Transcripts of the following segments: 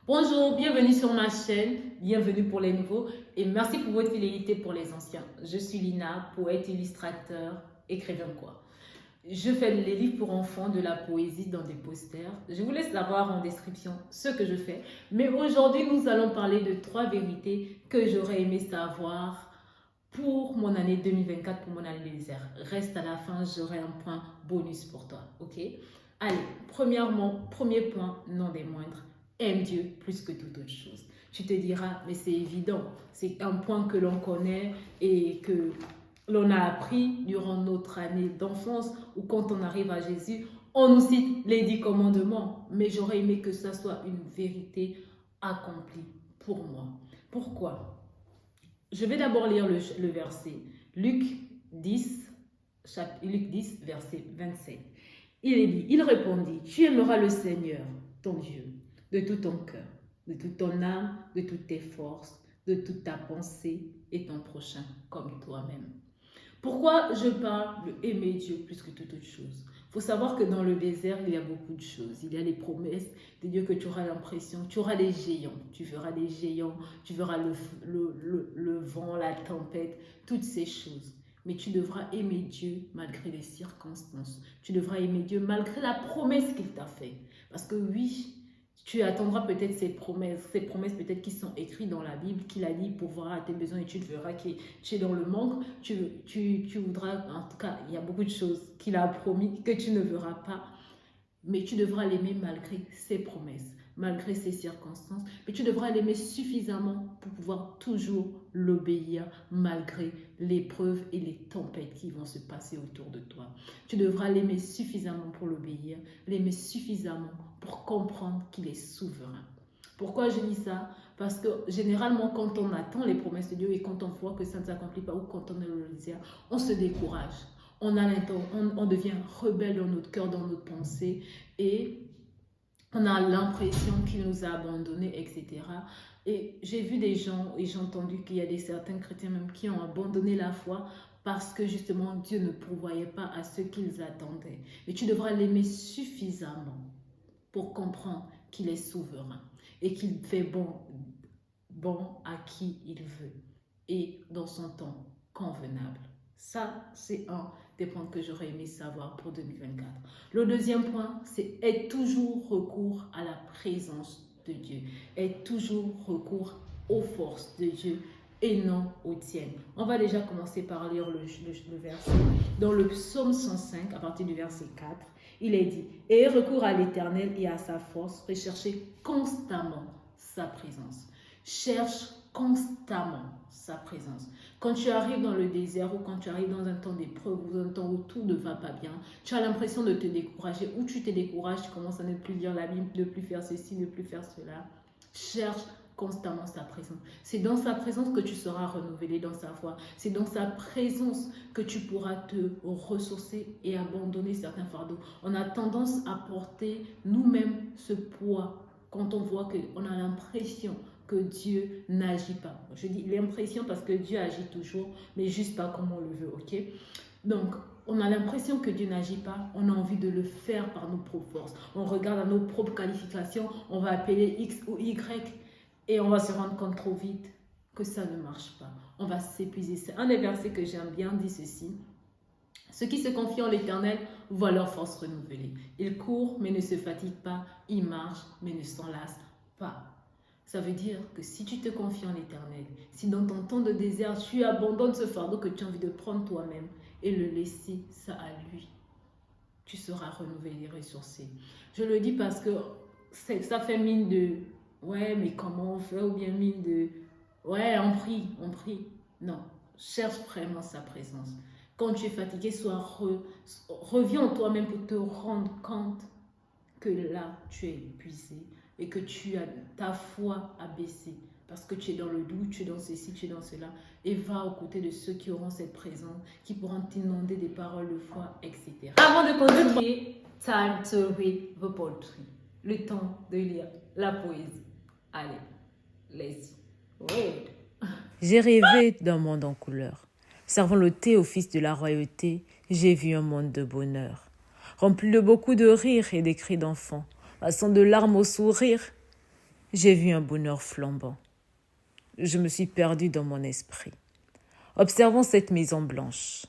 Bonjour, bienvenue sur ma chaîne, bienvenue pour les nouveaux et merci pour votre fidélité pour les anciens. Je suis Lina, poète, illustrateur, écrivain quoi. Je fais les livres pour enfants, de la poésie dans des posters. Je vous laisse savoir en description ce que je fais. Mais aujourd'hui, nous allons parler de 3 vérités que j'aurais aimé savoir pour mon année 2024, pour mon année désert. Reste à la fin, j'aurai un point bonus pour toi, ok? Allez, premièrement, premier point, non des moindres, aime Dieu plus que toute autre chose. Tu te diras, mais c'est évident, c'est un point que l'on connaît et que l'on a appris durant notre année d'enfance ou quand on arrive à Jésus, on nous cite les 10 commandements, mais j'aurais aimé que ça soit une vérité accomplie pour moi. Pourquoi? Je vais d'abord lire le verset. Luc 10, Luc 10, verset 27. Il est dit, il répondit, tu aimeras le Seigneur, ton Dieu, de tout ton cœur, de toute ton âme, de toutes tes forces, de toute ta pensée et ton prochain comme toi-même. Pourquoi je parle de aimer Dieu plus que toute autre chose? Il faut savoir que dans le désert, il y a beaucoup de choses. Il y a les promesses de Dieu que tu auras l'impression, tu auras des géants, tu verras des géants, tu verras le vent, la tempête, toutes ces choses. Mais tu devras aimer Dieu malgré les circonstances. Tu devras aimer Dieu malgré la promesse qu'il t'a faite. Parce que oui, tu attendras peut-être ces promesses peut-être qui sont écrites dans la Bible, qu'il a dit pourvoir à tes besoins et tu te verras que tu es dans le manque, tu voudras, en tout cas, il y a beaucoup de choses qu'il a promis que tu ne verras pas, mais tu devras l'aimer malgré ses promesses, malgré ses circonstances, mais tu devras l'aimer suffisamment pour pouvoir toujours l'obéir malgré l'épreuve et les tempêtes qui vont se passer autour de toi. Tu devras l'aimer suffisamment pour l'obéir, l'aimer suffisamment pour comprendre qu'il est souverain. Pourquoi je dis ça? Parce que généralement, quand on attend les promesses de Dieu et quand on voit que ça ne s'accomplit pas ou quand on est le désert, on se décourage. On devient rebelle dans notre cœur, dans notre pensée et on a l'impression qu'il nous a abandonnés, etc. Et j'ai vu des gens et j'ai entendu qu'il y a certains chrétiens même qui ont abandonné la foi parce que justement Dieu ne pourvoyait pas à ce qu'ils attendaient. Mais tu devras l'aimer suffisamment pour comprendre qu'il est souverain et qu'il fait bon à qui il veut et dans son temps convenable. Ça, c'est un des points que j'aurais aimé savoir pour 2024. Le deuxième point, c'est être toujours recours à la présence de Dieu. Être toujours recours aux forces de Dieu et non aux tiennes. On va déjà commencer par lire le verset. Dans le psaume 105, à partir du verset 4, il est dit, « Ayez recours à l'Éternel et à sa force, recherchez constamment sa présence. » Cherche constamment sa présence. Quand tu arrives dans le désert ou quand tu arrives dans un temps d'épreuve ou un temps où tout ne va pas bien, tu as l'impression de te décourager ou tu te décourages, tu commences à ne plus lire la Bible, ne plus faire ceci, ne plus faire cela. Cherche constamment sa présence. C'est dans sa présence que tu seras renouvelé dans sa foi. C'est dans sa présence que tu pourras te ressourcer et abandonner certains fardeaux. On a tendance à porter nous-mêmes ce poids quand on voit qu'on a l'impression que Dieu n'agit pas. Je dis l'impression parce que Dieu agit toujours, mais juste pas comme on le veut, ok? Donc, on a l'impression que Dieu n'agit pas, on a envie de le faire par nos propres forces. On regarde à nos propres qualifications, on va appeler X ou Y et on va se rendre compte trop vite que ça ne marche pas. On va s'épuiser. C'est un des versets que j'aime bien, dit ceci. Ceux qui se confient en l'Éternel voient leur force renouvelée. Ils courent mais ne se fatiguent pas, ils marchent mais ne s'enlassent pas. Ça veut dire que si tu te confies en l'Éternel, si dans ton temps de désert, tu abandonnes ce fardeau que tu as envie de prendre toi-même et le laisser ça à lui, tu seras renouvelé, ressourcé. Je le dis parce que ça fait mine de « ouais, mais comment on fait ?» ou bien mine de « ouais, on prie, on prie ». Non, cherche vraiment sa présence. Quand tu es fatigué, reviens en toi-même pour te rendre compte que là, tu es épuisé et que ta foi a baissé parce que tu es dans le doute, tu es dans ceci, tu es dans cela, et va aux côtés de ceux qui auront cette présence, qui pourront t'inonder des paroles de foi, etc. Avant de continuer, time to read the poetry. Le temps de lire la poésie. Allez, let's read. J'ai rêvé d'un monde en couleur. Servant le thé au fils de la royauté, j'ai vu un monde de bonheur, rempli de beaucoup de rires et des cris d'enfants, passant de larmes aux sourires. j'ai vu un bonheur flambant. Je me suis perdue dans mon esprit. Observant cette maison blanche,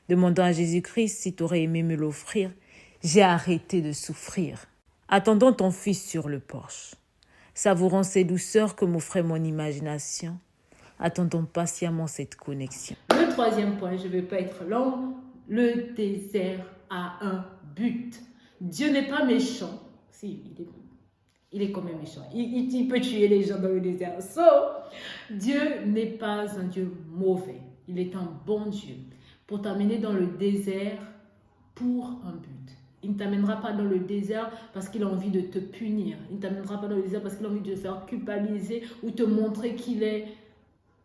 demandant à Jésus-Christ si tu aurais aimé me l'offrir, j'ai arrêté de souffrir. Attendant ton fils sur le porche, savourant ces douceurs que m'offrait mon imagination, attendons patiemment cette connexion. Le troisième point, je ne vais pas être long, le désert a un but. Dieu n'est pas méchant. Si, il est quand même méchant. Il peut tuer les gens dans le désert. Dieu n'est pas un Dieu mauvais. Il est un bon Dieu pour t'amener dans le désert pour un but. Il ne t'amènera pas dans le désert parce qu'il a envie de te punir. Il ne t'amènera pas dans le désert parce qu'il a envie de te faire culpabiliser ou te montrer qu'il est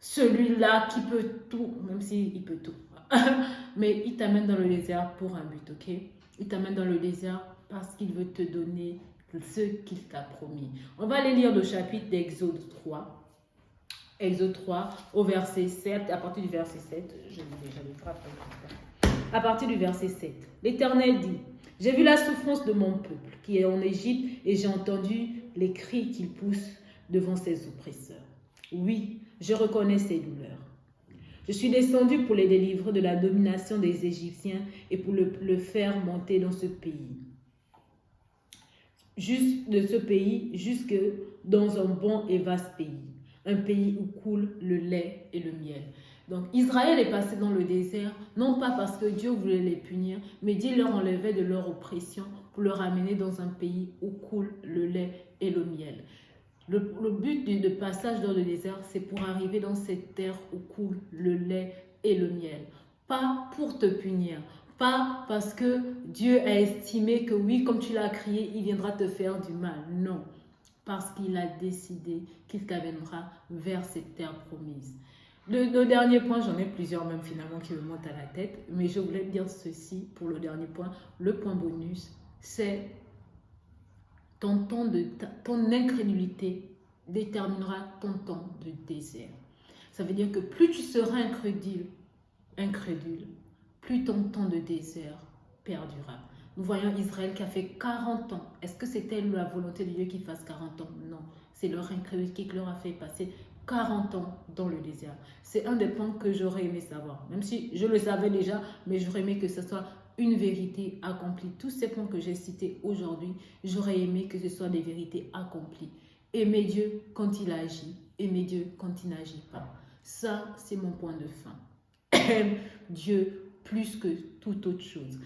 celui-là qui peut tout, même s'il peut tout. Mais il t'amène dans le désert pour un but, ok? Il t'amène dans le désert parce qu'il veut te donner ce qu'il t'a promis. On va aller lire le chapitre d'Exode 3. Exode 3 au verset 7, à partir du verset 7, je lis déjà le frappe. À partir du verset 7, l'Éternel dit, j'ai vu la souffrance de mon peuple qui est en Égypte et j'ai entendu les cris qu'il pousse devant ses oppresseurs. Oui, je reconnais ses douleurs. Je suis descendu pour les délivrer de la domination des Égyptiens et pour le faire monter dans ce pays. De ce pays jusque dans un bon et vaste pays. Un pays où coule le lait et le miel. Donc Israël est passé dans le désert, non pas parce que Dieu voulait les punir, mais Dieu leur enlevait de leur oppression pour leur amener dans un pays où coule le lait et le miel. Le but de passage dans le désert, c'est pour arriver dans cette terre où coule le lait et le miel. Pas pour te punir, pas parce que Dieu a estimé que oui, comme tu l'as crié, il viendra te faire du mal. Non, parce qu'il a décidé qu'il t'amènera vers cette terre promise. Le dernier point, j'en ai plusieurs même finalement qui me montent à la tête, mais je voulais dire ceci pour le dernier point. Le point bonus, c'est ton incrédulité déterminera ton temps de désert. Ça veut dire que plus tu seras incrédule, plus ton temps de désert perdurera. Nous voyons Israël qui a fait 40 ans. Est-ce que c'était la volonté de Dieu qu'il fasse 40 ans? Non. C'est leur incrédulité qui leur a fait passer 40 ans dans le désert. C'est un des points que j'aurais aimé savoir. Même si je le savais déjà, mais j'aurais aimé que ce soit une vérité accomplie. Tous ces points que j'ai cités aujourd'hui, j'aurais aimé que ce soit des vérités accomplies. Aimer Dieu quand il agit, aimer Dieu quand il n'agit pas. Ça, c'est mon point de fin. Aime Dieu plus que toute autre chose.